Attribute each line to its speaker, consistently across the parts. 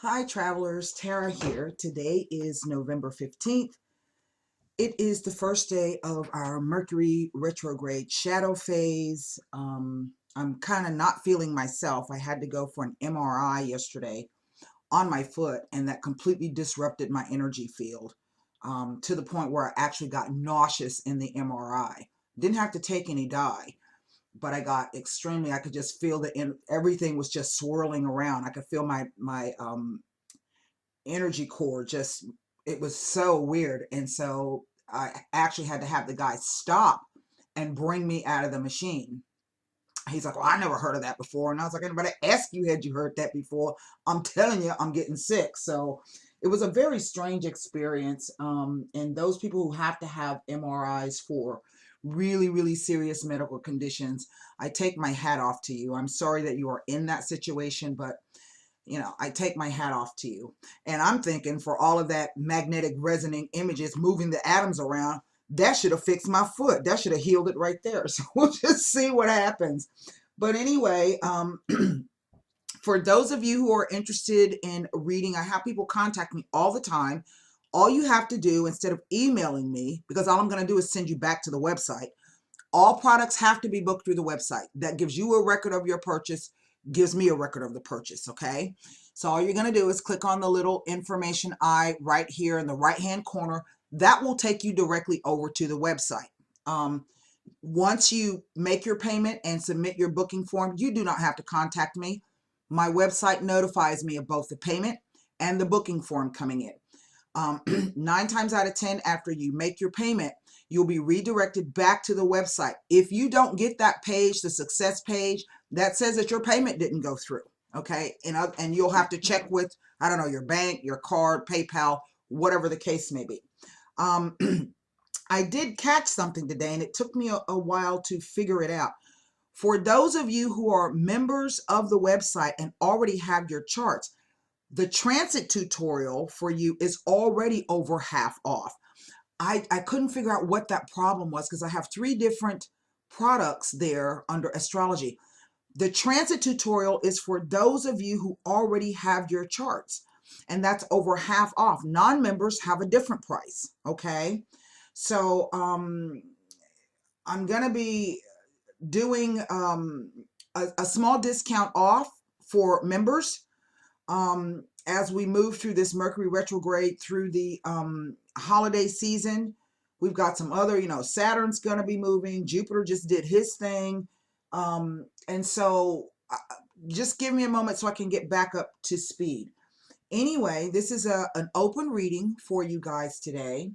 Speaker 1: Hi travelers, Tara here. Today is November 15th. It is the first day of our Mercury retrograde shadow phase. I'm kind of not feeling myself. I had to go for an MRI yesterday on my foot, and that completely disrupted my energy field to the point where I actually got nauseous in the MRI. Didn't have to take any dye, but I got extremely, I could just feel that everything was just swirling around. I could feel my energy core just, it was so weird. And so I actually had to have the guy stop and bring me out of the machine. He's like, well, I never heard of that before. And I was like, anybody ask you, had you heard that before? I'm telling you, I'm getting sick. So it was a very strange experience. And those people who have to have MRIs for really, really serious medical conditions, I take my hat off to you. I'm sorry that you are in that situation, but I take my hat off to you. And I'm thinking, for all of that magnetic resonating images moving the atoms around, that should have fixed my foot. That should have healed it right there. So we'll just see what happens. But anyway, for those of you who are interested in reading, I have people contact me all the time. All you have to do, instead of emailing me, because all I'm going to do is send you back to the website, all products have to be booked through the website. That gives you a record of your purchase, gives me a record of the purchase, okay? So all you're going to do is click on the little information eye right here in the right-hand corner. That will take you directly over to the website. Once you make your payment and submit your booking form, you do not have to contact me. My website notifies me of both the payment and the booking form coming in. 9 times out of 10, after you make your payment, you'll be redirected back to the website. If you don't get that page, the success page, that says that your payment didn't go through, okay? And you'll have to check with, I don't know, your bank, your card, PayPal, whatever the case may be. I did catch something today, and it took me a while to figure it out. For those of you who are members of the website and already have your charts, the transit tutorial for you is already over half off. I couldn't figure out what that problem was because I have 3 different products there under astrology. The transit tutorial is for those of you who already have your charts, and that's over half off. Non-members have a different price, okay? So I'm going to be doing a small discount off for members as we move through this Mercury retrograde through the holiday season. We've got some other, Saturn's going to be moving. Jupiter just did his thing. And so just give me a moment so I can get back up to speed. Anyway, this is an open reading for you guys today.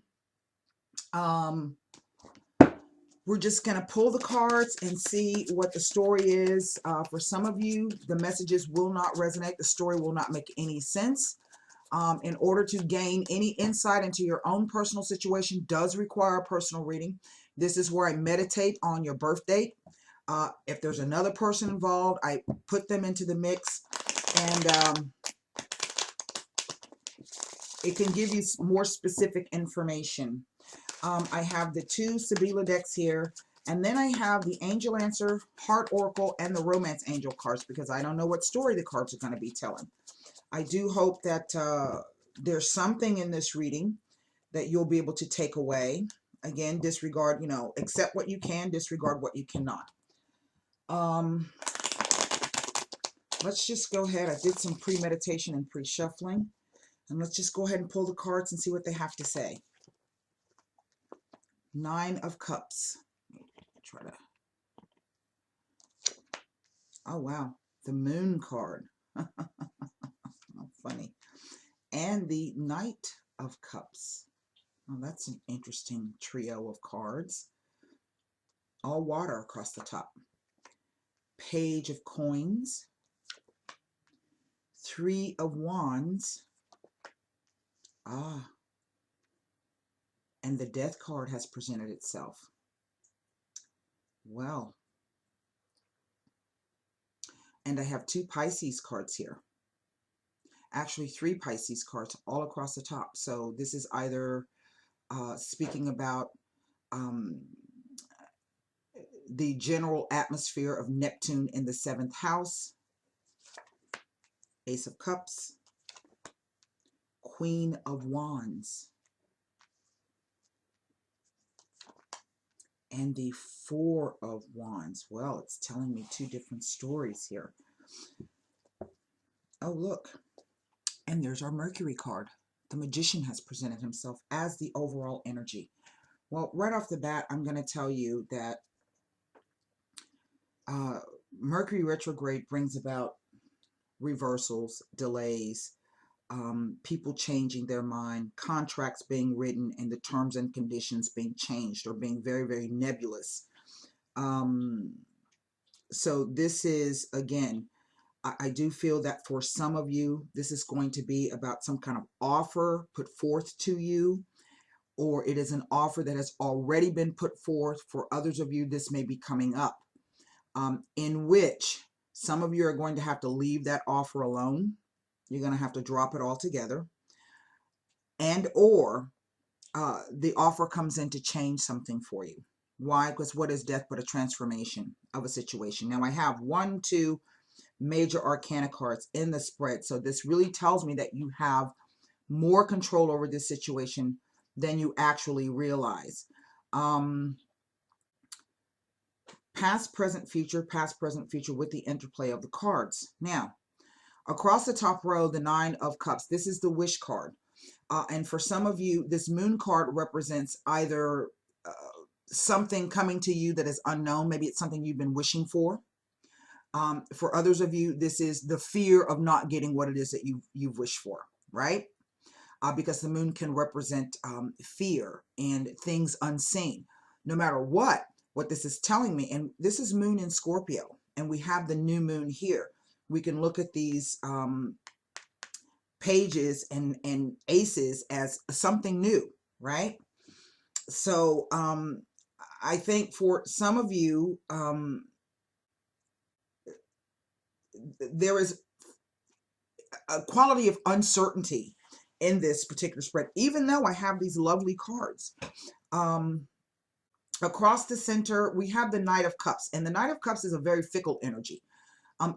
Speaker 1: We're just going to pull the cards and see what the story is. For some of you, the messages will not resonate. The story will not make any sense. In order to gain any insight into your own personal situation does require a personal reading. This is where I meditate on your birth date. If there's another person involved, I put them into the mix, and it can give you more specific information. I have the 2 Sibila decks here, and then I have the Angel Answer, Heart Oracle, and the Romance Angel cards, because I don't know what story the cards are going to be telling. I do hope that there's something in this reading that you'll be able to take away. Again, disregard, accept what you can, disregard what you cannot. Let's just go ahead. I did some premeditation and pre-shuffling, and let's just go ahead and pull the cards and see what they have to say. 9 of Cups. Try to. Oh, wow. The Moon card. Funny. And the Knight of Cups. Oh, that's an interesting trio of cards. All water across the top. Page of Coins. 3 of Wands. Ah. And the Death card has presented itself. Well. And I have 2 Pisces cards here. Actually 3 Pisces cards all across the top. So this is either speaking about the general atmosphere of Neptune in the 7th house, Ace of Cups, Queen of Wands, and the Four of Wands. Well, it's telling me two different stories here. Oh, look. And there's our Mercury card. The Magician has presented himself as the overall energy. Well, right off the bat, I'm going to tell you that Mercury retrograde brings about reversals, delays, people changing their mind, contracts being written, and the terms and conditions being changed or being very, very nebulous. So this is, again, I do feel that for some of you, this is going to be about some kind of offer put forth to you, or it is an offer that has already been put forth. For others of you, this may be coming up, in which some of you are going to have to leave that offer alone. You're going to have to drop it all together. And or the offer comes in to change something for you. Why? Because what is death but a transformation of a situation? Now I have 1, 2 major arcana cards in the spread. So this really tells me that you have more control over this situation than you actually realize. Past, present, future with the interplay of the cards. Now, across the top row, the 9 of Cups. This is the wish card. And for some of you, this moon card represents either something coming to you that is unknown. Maybe it's something you've been wishing for. For others of you, this is the fear of not getting what it is that you've wished for, right? Because the moon can represent fear and things unseen. No matter what this is telling me, and this is moon in Scorpio, and we have the new moon here. We can look at these pages and aces as something new, right? So I think for some of you, there is a quality of uncertainty in this particular spread, even though I have these lovely cards. Across the center, we have the Knight of Cups, and the Knight of Cups is a very fickle energy.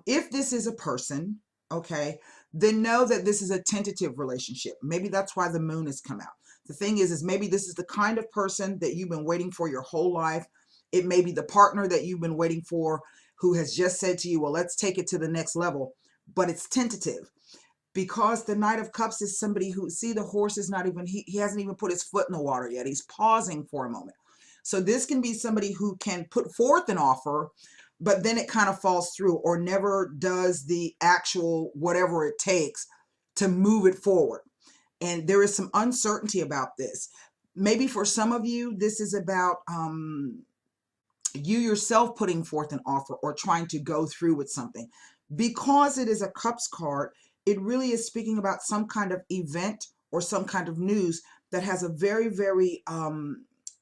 Speaker 1: If this is a person, okay, then know that this is a tentative relationship. Maybe that's why the moon has come out. The thing is maybe this is the kind of person that you've been waiting for your whole life. It may be the partner that you've been waiting for who has just said to you, well, let's take it to the next level, but it's tentative. Because the Knight of Cups is somebody who, see, the horse is not even, he hasn't even put his foot in the water yet. He's pausing for a moment. So this can be somebody who can put forth an offer, but then it kind of falls through or never does the actual whatever it takes to move it forward. And there is some uncertainty about this. Maybe for some of you, this is about you yourself putting forth an offer or trying to go through with something. Because it is a Cups card, it really is speaking about some kind of event or some kind of news that has a very, very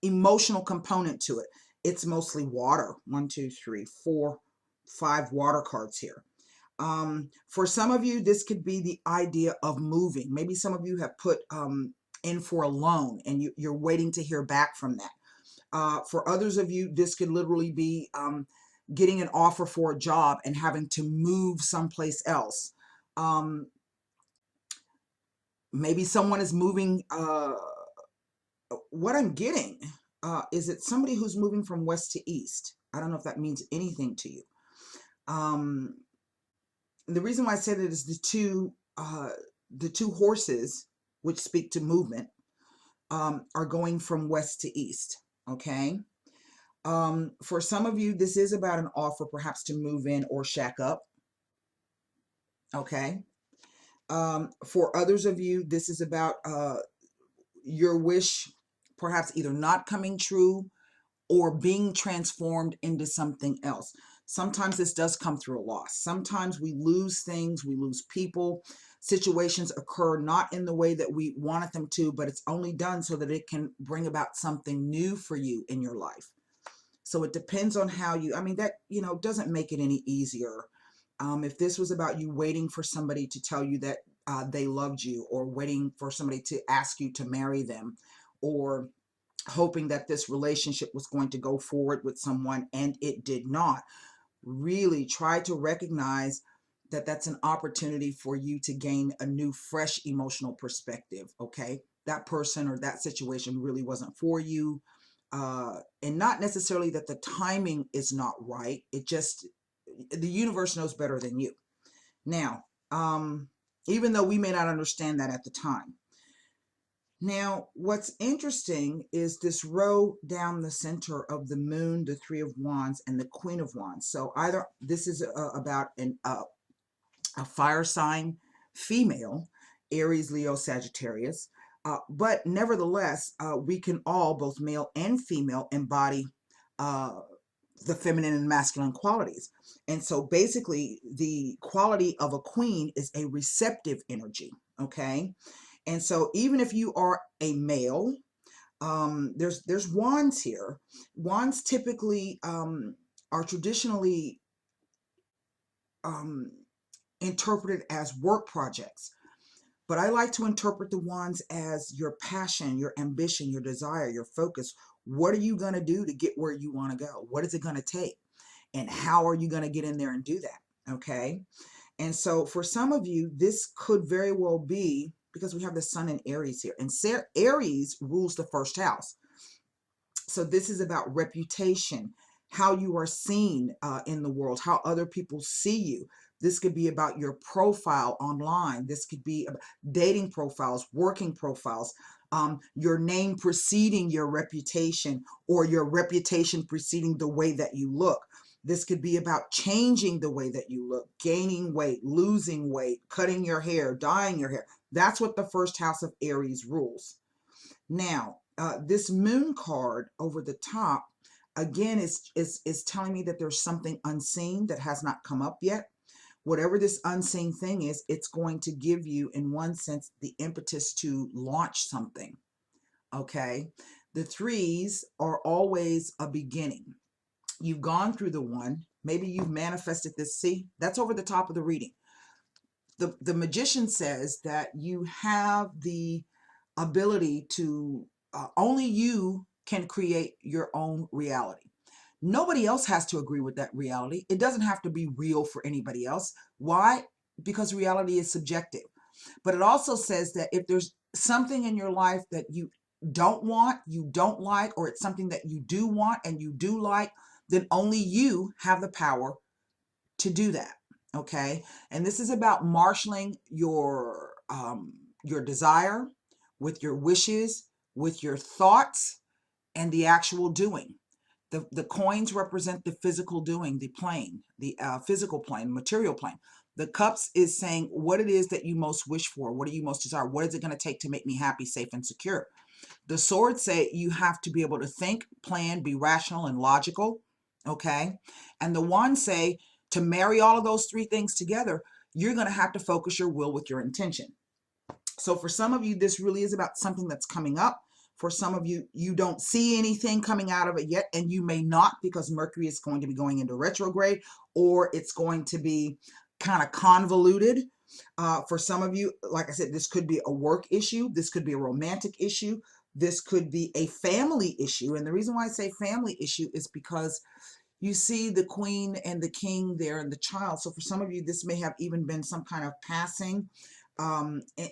Speaker 1: emotional component to it. It's mostly water. 1, 2, 3, 4, 5 water cards here. For some of you, this could be the idea of moving. Maybe some of you have put in for a loan and you're waiting to hear back from that. For others of you, this could literally be getting an offer for a job and having to move someplace else. Maybe someone is moving. What I'm getting is it somebody who's moving from west to east. I don't know if that means anything to you. The reason why I said it is the two horses, which speak to movement, are going from west to east. Okay. For some of you, this is about an offer perhaps to move in or shack up. Okay. For others of you, this is about your wish perhaps either not coming true or being transformed into something else. Sometimes this does come through a loss. Sometimes we lose things, we lose people. Situations occur not in the way that we wanted them to, but it's only done so that it can bring about something new for you in your life. So it depends on how you, I mean, that, doesn't make it any easier. If this was about you waiting for somebody to tell you that they loved you, or waiting for somebody to ask you to marry them, or hoping that this relationship was going to go forward with someone and it did not, really try to recognize that's an opportunity for you to gain a new, fresh emotional perspective. Okay, that person or that situation really wasn't for you, and not necessarily that the timing is not right. It just, the universe knows better than you. Now, even though we may not understand that at the time. Now, what's interesting is this row down the center of the moon, the Three of Wands, and the Queen of Wands. So either this is about a fire sign female, Aries, Leo, Sagittarius. But nevertheless, we can all, both male and female, embody uh, the feminine and masculine qualities. And so basically, the quality of a queen is a receptive energy. Okay. And so even if you are a male, there's wands here. Wands typically are traditionally um, interpreted as work projects. But I like to interpret the wands as your passion, your ambition, your desire, your focus. What are you going to do to get where you want to go? What is it going to take? And how are you going to get in there and do that? Okay. And so for some of you, this could very well be because we have the sun in Aries here. And Aries rules the first house. So this is about reputation, how you are seen in the world, how other people see you. This could be about your profile online. This could be about dating profiles, working profiles, your name preceding your reputation, or your reputation preceding the way that you look. This could be about changing the way that you look, gaining weight, losing weight, cutting your hair, dyeing your hair. That's what the first house of Aries rules. Now, this moon card over the top, again, is telling me that there's something unseen that has not come up yet. Whatever this unseen thing is, it's going to give you, in one sense, the impetus to launch something. Okay. The threes are always a beginning. You've gone through the one, maybe you've manifested this. See, that's over the top of the reading. The magician says that you have the ability to, only you can create your own reality. Nobody else has to agree with that reality. It doesn't have to be real for anybody else. Why? Because reality is subjective. But it also says that if there's something in your life that you don't want, you don't like, or it's something that you do want and you do like, then only you have the power to do that. Okay. And this is about marshaling your desire with your wishes, with your thoughts, and the actual doing. The coins represent the physical doing, the plane, the physical plane, material plane. The cups is saying what it is that you most wish for. What do you most desire? What is it going to take to make me happy, safe, and secure? The swords say you have to be able to think, plan, be rational and logical. Okay. And the wands say to marry all of those three things together, you're going to have to focus your will with your intention. So for some of you, this really is about something that's coming up. For some of you, you don't see anything coming out of it yet, and you may not, because Mercury is going to be going into retrograde, or it's going to be kind of convoluted. For some of you, like I said, this could be a work issue. This could be a romantic issue. This could be a family issue. And the reason why I say family issue is because you see the queen and the king there and the child. So for some of you, this may have even been some kind of passing,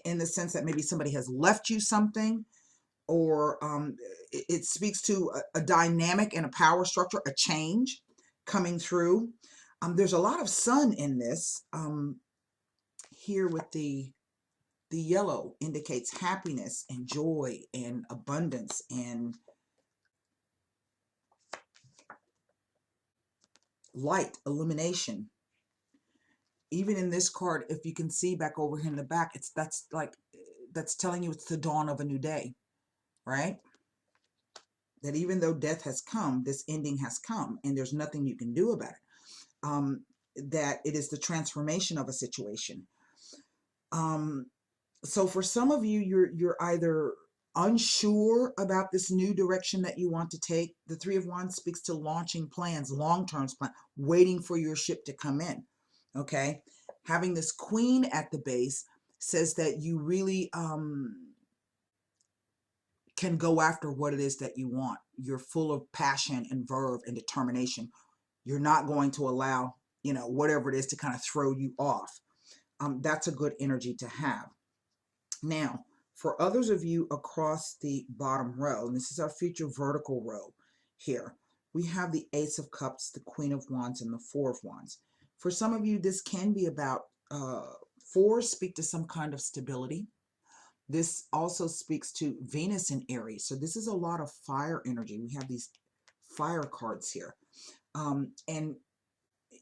Speaker 1: in the sense that maybe somebody has left you something, or it speaks to a dynamic and a power structure, a change coming through. There's a lot of sun in this. Here with the yellow indicates happiness and joy and abundance and light, illumination. Even in this card, if you can see back over here in the back, that's telling you it's the dawn of a new day, right? That even though death has come, this ending has come, and there's nothing you can do about it. That it is the transformation of a situation. So for some of you, you're either unsure about this new direction that you want to take. The Three of Wands speaks to launching plans, long-term plans, waiting for your ship to come in. Okay. Having this queen at the base says that you really can go after what it is that you want. You're full of passion and verve and determination. You're not going to allow you know, whatever it is to kind of throw you off. That's a good energy to have. Now, for others of you across the bottom row, and this is our future vertical row here, we have the Ace of Cups, the Queen of Wands, and the Four of Wands. For some of you, this can be about, fours speak to some kind of stability. This also speaks to Venus in Aries. So this is a lot of fire energy. We have these fire cards here. And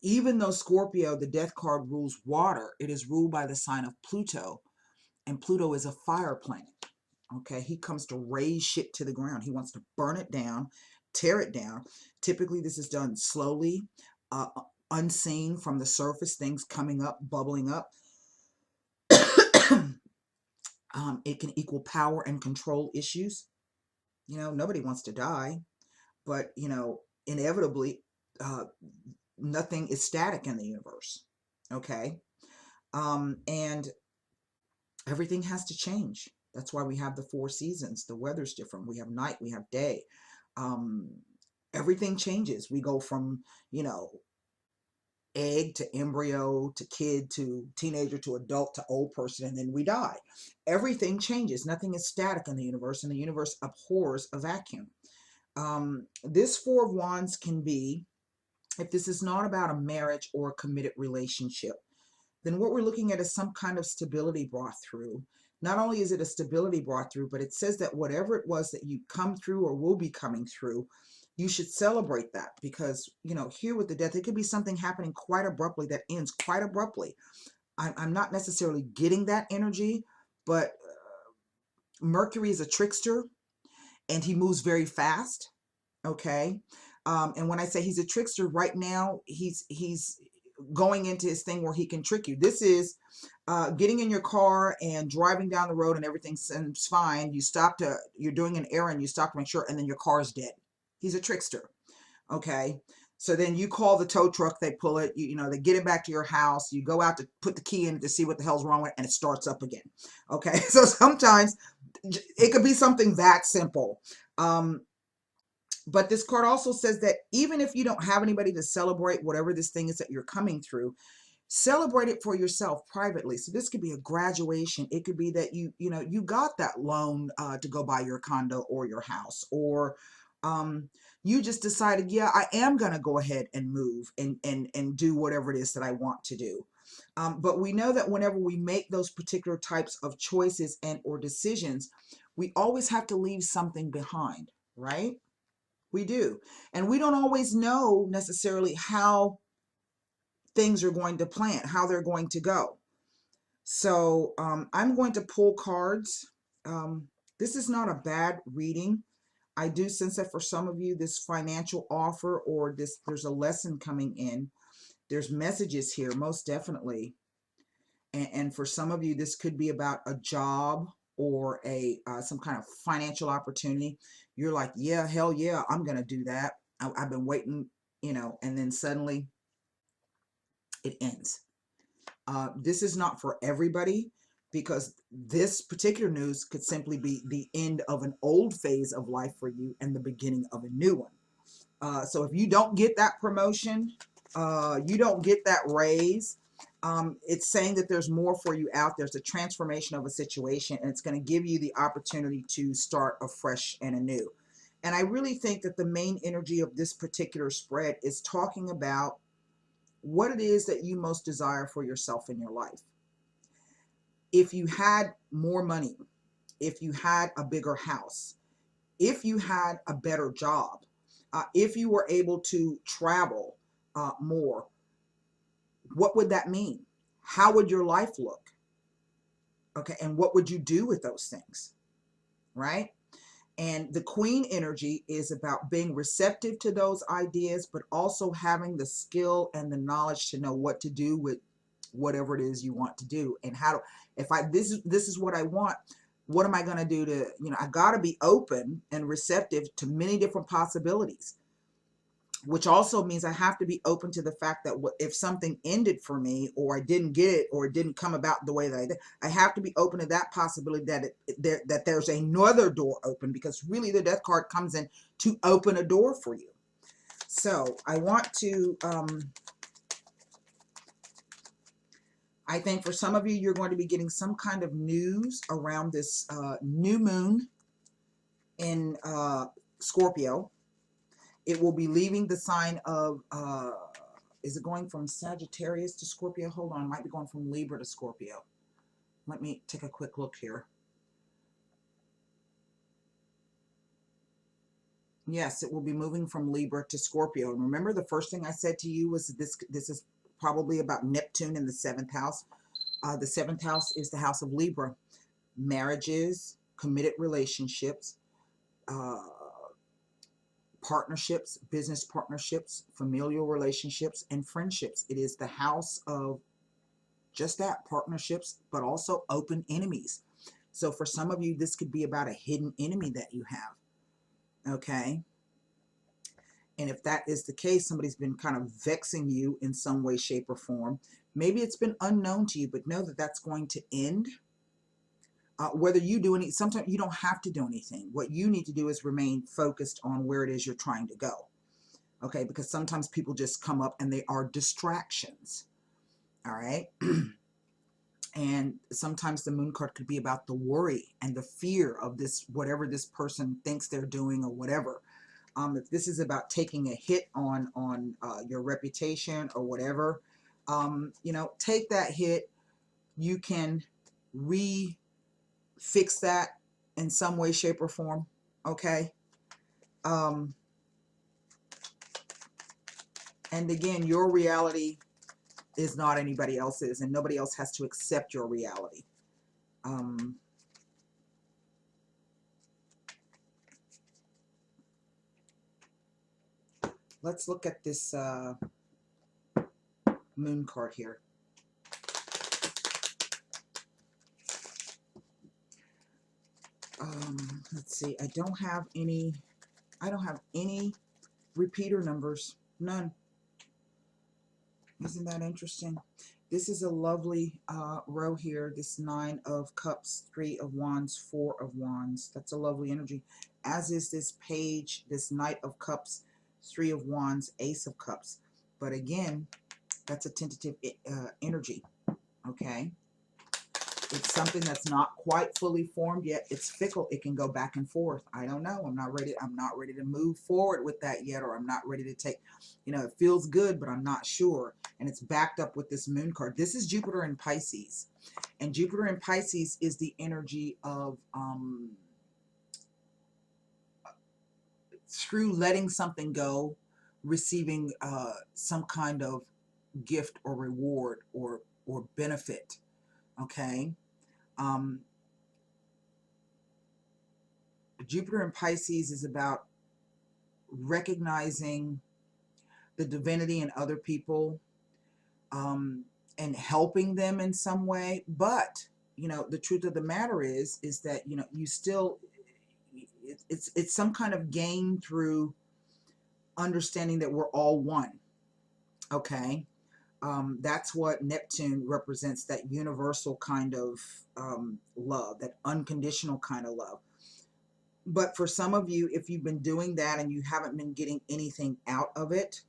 Speaker 1: even though Scorpio, the death card, rules water, it is ruled by the sign of Pluto. And Pluto is a fire planet. Okay, he comes to raise shit to the ground. He wants to burn it down, tear it down. Typically, this is done slowly, unseen from the surface, things coming up, bubbling up. It can equal power and control issues. You know, nobody wants to die, but, you know, inevitably, nothing is static in the universe. Okay, and everything has to change. That's why we have the 4 seasons. The weather's different. We have night, we have day. Everything changes. We go from, you know, egg to embryo to kid to teenager to adult to old person, and then we die. Everything changes. Nothing is static in the universe, and the universe abhors a vacuum. This Four of Wands can be, if this is not about a marriage or a committed relationship, then what we're looking at is some kind of stability brought through. Not only is it a stability brought through, but it says that whatever it was that you come through or will be coming through, you should celebrate that, because, you know, here with the death, it could be something happening quite abruptly that ends quite abruptly. I'm not necessarily getting that energy, but Mercury is a trickster and he moves very fast. Okay. And when I say he's a trickster right now, he's going into his thing where he can trick you. This is getting in your car and driving down the road and everything seems fine. You stop to, you're doing an errand, you stop to make sure, and then your car's dead. He's a trickster. Okay. So then you call the tow truck, they pull it, you know, they get it back to your house. You go out to put the key in to see what the hell's wrong with it, and it starts up again. Okay. So sometimes it could be something that simple. But this card also says that even if you don't have anybody to celebrate whatever this thing is that you're coming through, celebrate it for yourself privately. So this could be a graduation. It could be that you know, you got that loan to go buy your condo or your house, or you just decided, yeah, I am going to go ahead and move and do whatever it is that I want to do. But we know that whenever we make those particular types of choices and or decisions, we always have to leave something behind, right? We do. And we don't always know necessarily how things are going to plan, how they're going to go. So I'm going to pull cards. This is not a bad reading. I do sense that for some of you, this financial offer or this, there's a lesson coming in. There's messages here, most definitely. And for some of you, this could be about a job or a some kind of financial opportunity. You're like, yeah, hell yeah, I'm going to do that. I've been waiting, you know, and then suddenly it ends. This is not for everybody, because this particular news could simply be the end of an old phase of life for you and the beginning of a new one. So if you don't get that promotion, you don't get that raise, it's saying that there's more for you out. There's a transformation of a situation, and it's going to give you the opportunity to start afresh and anew. And I really think that the main energy of this particular spread is talking about what it is that you most desire for yourself in your life. If you had more money, if you had a bigger house, if you had a better job, if you were able to travel more, what would that mean? How would your life look? Okay, and what would you do with those things? Right? And the Queen energy is about being receptive to those ideas, but also having the skill and the knowledge to know what to do with whatever it is you want to do. And how to, if this is what I want, what am I going to do to, you know, I got to be open and receptive to many different possibilities, which also means I have to be open to the fact that if something ended for me, or I didn't get it, or it didn't come about the way that I did, I have to be open to that possibility that that there's another door open, because really the death card comes in to open a door for you. So I want to I think for some of you, you're going to be getting some kind of news around this new moon in Scorpio. It will be leaving the sign of, is it going from Sagittarius to Scorpio? Hold on, it might be going from Libra to Scorpio. Let me take a quick look here. Yes, it will be moving from Libra to Scorpio. And remember, the first thing I said to you was this is probably about Neptune in the 7th house. The 7th house is the house of Libra. Marriages, committed relationships, uh, partnerships, business partnerships, familial relationships, and friendships. It is the house of just that, partnerships, but also open enemies. So for some of you, this could be about a hidden enemy that you have. Okay. And if that is the case, somebody's been kind of vexing you in some way, shape, or form. Maybe it's been unknown to you, but know that that's going to end. Whether you do any, sometimes you don't have to do anything. What you need to do is remain focused on where it is you're trying to go. Okay, because sometimes people just come up and they are distractions. All right. And sometimes the moon card could be about the worry and the fear of this, whatever this person thinks they're doing or whatever. If this is about taking a hit on your reputation or whatever, you know, take that hit. You can fix that in some way, shape, or form. Okay. And again, your reality is not anybody else's, and nobody else has to accept your reality. Let's look at this moon card here. Let's see. I don't have any repeater numbers. None. Isn't that interesting? This is a lovely row here. This 9 of Cups, 3 of Wands, 4 of Wands. That's a lovely energy. As is this page, this Knight of Cups, 3 of Wands, Ace of Cups. But again, that's a tentative energy. Okay. It's something that's not quite fully formed yet. It's fickle. It can go back and forth. I don't know. I'm not ready to move forward with that yet, or I'm not ready to take, you know, it feels good, but I'm not sure. And it's backed up with this moon card. This is Jupiter in Pisces. And Jupiter in Pisces is the energy of through letting something go, receiving some kind of gift or reward or benefit. Okay. Jupiter in Pisces is about recognizing the divinity in other people, and helping them in some way. But, you know, the truth of the matter is that, you know, you still, it's some kind of gain through understanding that we're all one. Okay. That's what Neptune represents, that universal kind of love, that unconditional kind of love. But for some of you, if you've been doing that and you haven't been getting anything out of it,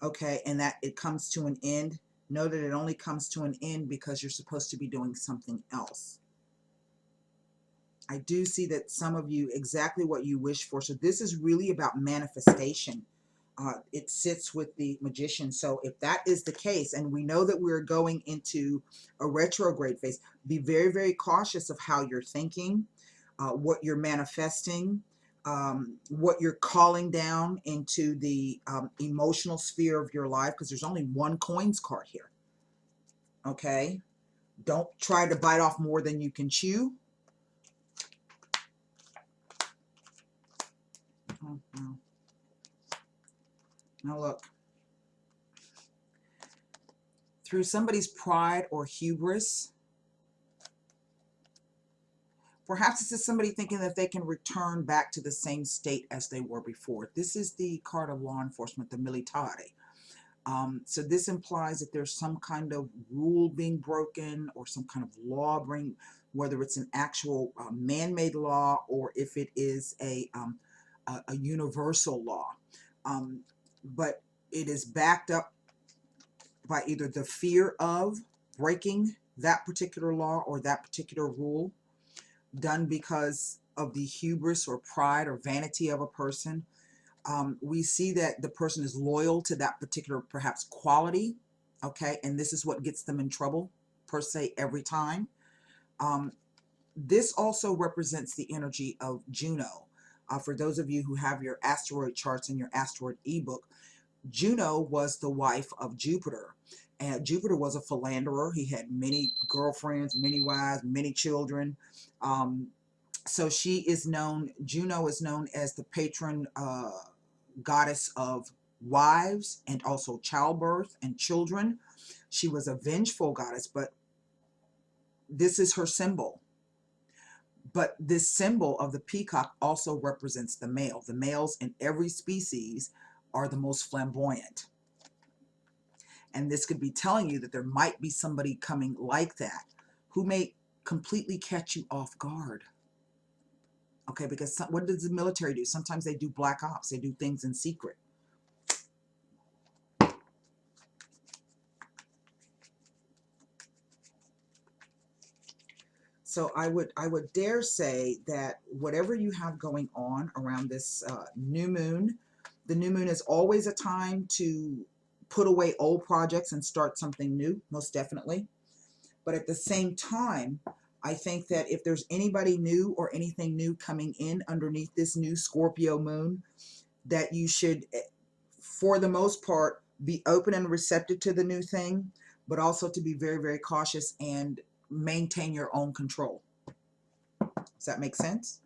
Speaker 1: okay, and that it comes to an end, know that it only comes to an end because you're supposed to be doing something else. I do see that some of you, exactly what you wish for. So this is really about manifestation. It sits with the Magician. So if that is the case, and we know that we're going into a retrograde phase, be very, very cautious of how you're thinking, what you're manifesting, what you're calling down into the emotional sphere of your life, because there's only one coins card here. Okay? Don't try to bite off more than you can chew. Oh, no. Now look, through somebody's pride or hubris, perhaps this is somebody thinking that they can return back to the same state as they were before. This is the card of law enforcement, the militare. So this implies that there's some kind of rule being broken or some kind of law whether it's an actual man-made law or if it is a universal law. But it is backed up by either the fear of breaking that particular law or that particular rule, done because of the hubris or pride or vanity of a person. We see that the person is loyal to that particular perhaps quality, okay, and this is what gets them in trouble per se every time. This also represents the energy of Juno. For those of you who have your asteroid charts in your asteroid ebook, Juno was the wife of Jupiter. And Jupiter was a philanderer. He had many girlfriends, many wives, many children. So she is known, Juno is known as the patron goddess of wives and also childbirth and children. She was a vengeful goddess, but this is her symbol. But this symbol of the peacock also represents the male. The males in every species are the most flamboyant. And this could be telling you that there might be somebody coming like that who may completely catch you off guard. Okay, because what does the military do? Sometimes they do black ops. They do things in secret. So I would dare say that whatever you have going on around this new moon, the new moon is always a time to put away old projects and start something new, most definitely. But at the same time, I think that if there's anybody new or anything new coming in underneath this new Scorpio moon, that you should, for the most part, be open and receptive to the new thing, but also to be very, very cautious and maintain your own control. Does that make sense?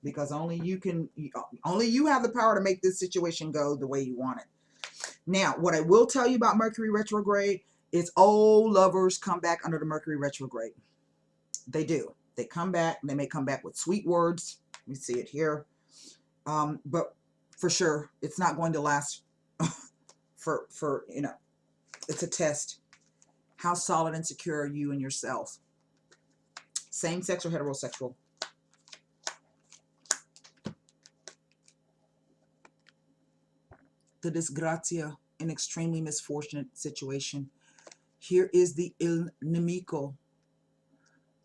Speaker 1: Because only you have the power to make this situation go the way you want it. Now, what I will tell you about Mercury retrograde is old lovers come back under the Mercury retrograde. They do. They come back. They may come back with sweet words. We see it here. But for sure, it's not going to last for it's a test. How solid and secure are you in yourself? Same sex or heterosexual? The disgrazia, an extremely misfortunate situation. Here is the il nemico,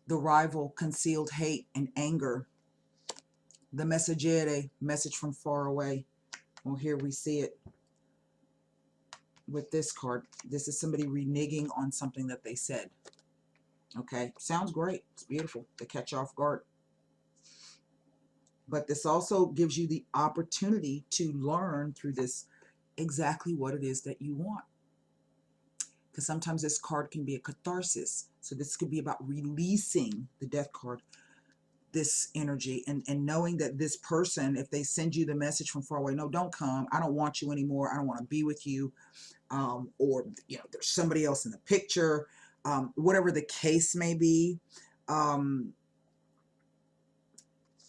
Speaker 1: the rival, concealed hate and anger. The messaggere, message from far away. Well, here we see it with this card. This is somebody reneging on something that they said. Okay, sounds great. It's beautiful. They catch you off guard. But this also gives you the opportunity to learn through this exactly what it is that you want. Because sometimes this card can be a catharsis. So this could be about releasing, the death card, this energy and knowing that this person, if they send you the message from far away, no, don't come. I don't want you anymore. I don't want to be with you. Or, there's somebody else in the picture. Whatever the case may be.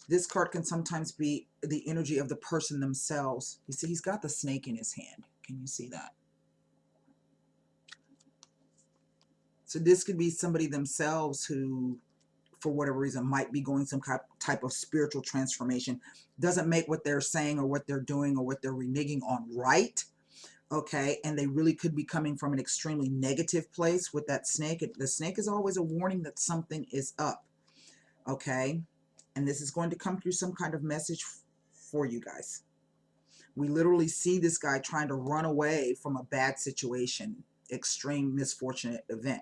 Speaker 1: This card can sometimes be the energy of the person themselves. You see, he's got the snake in his hand. Can you see that? So this could be somebody themselves who, for whatever reason, might be going some type of spiritual transformation. Doesn't make what they're saying or what they're doing or what they're reneging on right. Okay, and they really could be coming from an extremely negative place with that snake. The snake is always a warning that something is up. Okay, and this is going to come through some kind of message for you guys. We literally see this guy trying to run away from a bad situation, extreme misfortunate event.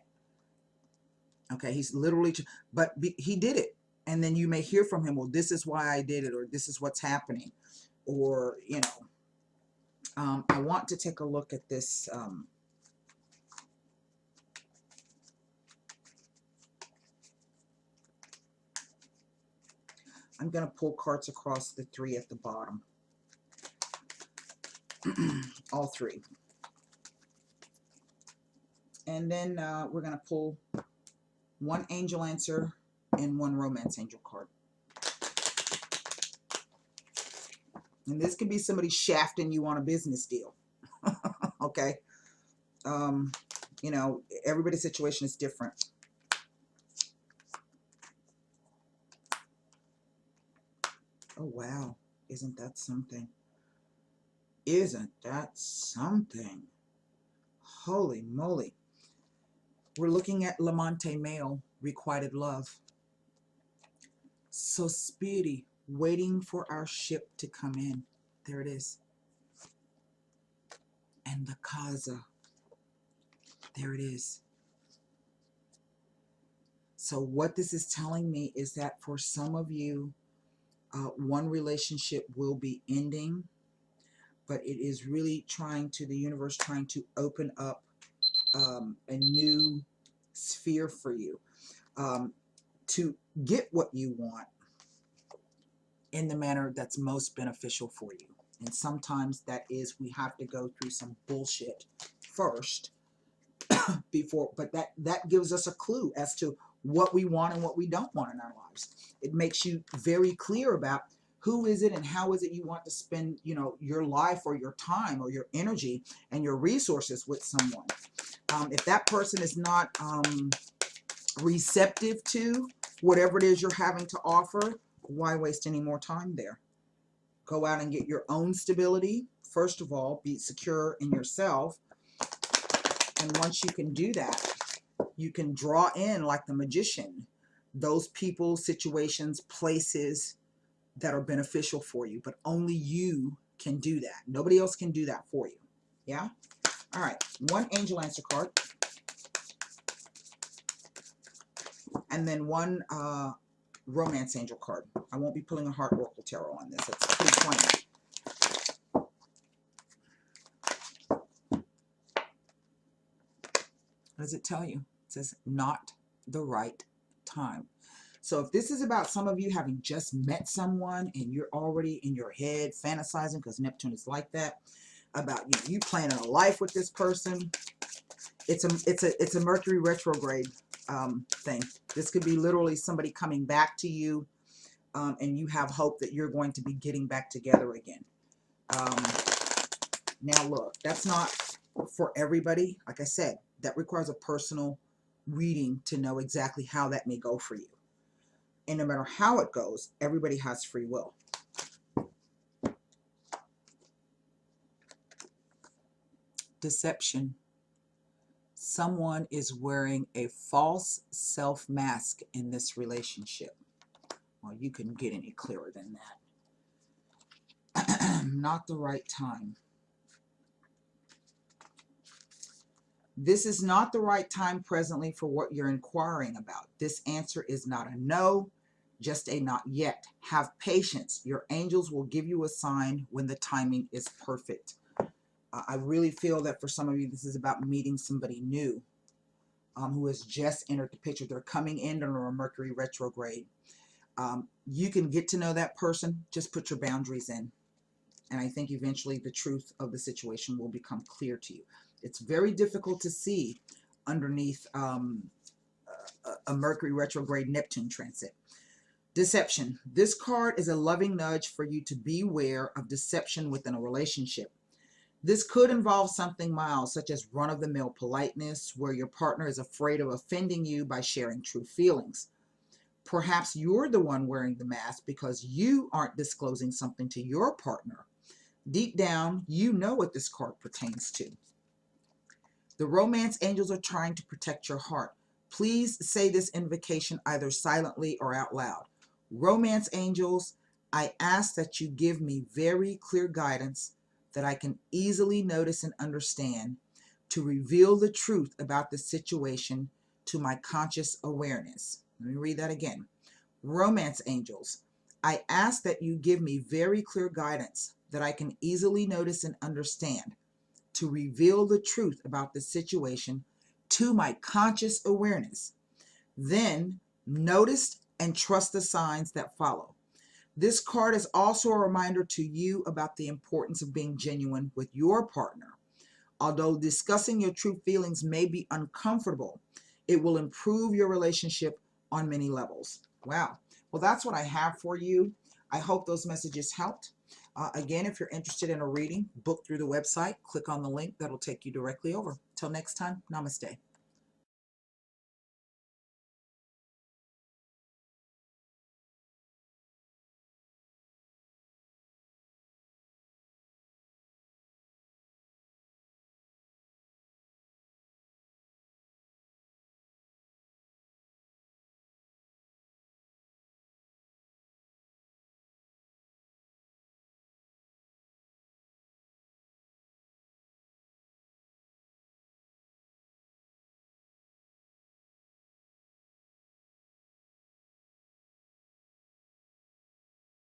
Speaker 1: Okay, he's literally, but he did it. And then you may hear from him, well, this is why I did it, or this is what's happening. Or, I want to take a look at this. I'm going to pull cards across the three at the bottom. All three. And then we're going to pull one angel answer and one romance angel card. And this could be somebody shafting you on a business deal. Okay. Everybody's situation is different. Oh, wow. Isn't that something? Isn't that something? Holy moly. We're looking at Lamante male, requited love. So speedy, waiting for our ship to come in. There it is. And the Kaza. There it is. So what this is telling me is that for some of you, one relationship will be ending, but it is really the universe trying to open up a new sphere for you to get what you want in the manner that's most beneficial for you. And sometimes that is, we have to go through some bullshit first before, but that gives us a clue as to what we want and what we don't want in our lives. It makes you very clear about who is it and how is it you want to spend, you know, your life or your time or your energy and your resources with someone. If that person is not receptive to whatever it is you're having to offer, why waste any more time there? Go out and get your own stability. First of all, be secure in yourself. And once you can do that, you can draw in, like the magician, those people, situations, places that are beneficial for you. But only you can do that. Nobody else can do that for you. Yeah? All right. One angel answer card. And then one romance angel card. I won't be pulling a heart oracle tarot on this. It's pretty plain. What does it tell you? It says, not the right time. So if this is about some of you having just met someone and you're already in your head fantasizing, because Neptune is like that, about you planning a life with this person, it's a Mercury retrograde thing. This could be literally somebody coming back to you, and you have hope that you're going to be getting back together again. Now look, that's not for everybody. Like I said, that requires a personal reading to know exactly how that may go for you. And no matter how it goes, everybody has free will. Deception. Someone is wearing a false self mask in this relationship. Well, you couldn't get any clearer than that. Not the right time. This is not the right time presently for what you're inquiring about. This answer is not a no, just a not yet. Have patience. Your angels will give you a sign when the timing is perfect. I really feel that for some of you, this is about meeting somebody new who has just entered the picture. They're coming in under a Mercury retrograde. You can get to know that person. Just put your boundaries in. And I think eventually the truth of the situation will become clear to you. It's very difficult to see underneath a Mercury retrograde Neptune transit. Deception. This card is a loving nudge for you to beware of deception within a relationship. This could involve something mild, such as run-of-the-mill politeness, where your partner is afraid of offending you by sharing true feelings. Perhaps you're the one wearing the mask because you aren't disclosing something to your partner. Deep down, you know what this card pertains to. The romance angels are trying to protect your heart. Please say this invocation either silently or out loud. Romance angels, I ask that you give me very clear guidance that I can easily notice and understand to reveal the truth about the situation to my conscious awareness. Let me read that again. Romance angels, I ask that you give me very clear guidance that I can easily notice and understand to reveal the truth about the situation to my conscious awareness. Then notice and trust the signs that follow. This card is also a reminder to you about the importance of being genuine with your partner. Although discussing your true feelings may be uncomfortable, it will improve your relationship on many levels. Wow. Well, that's what I have for you. I hope those messages helped. Again, if you're interested in a reading, book through the website, click on the link that'll take you directly over. Till next time, namaste.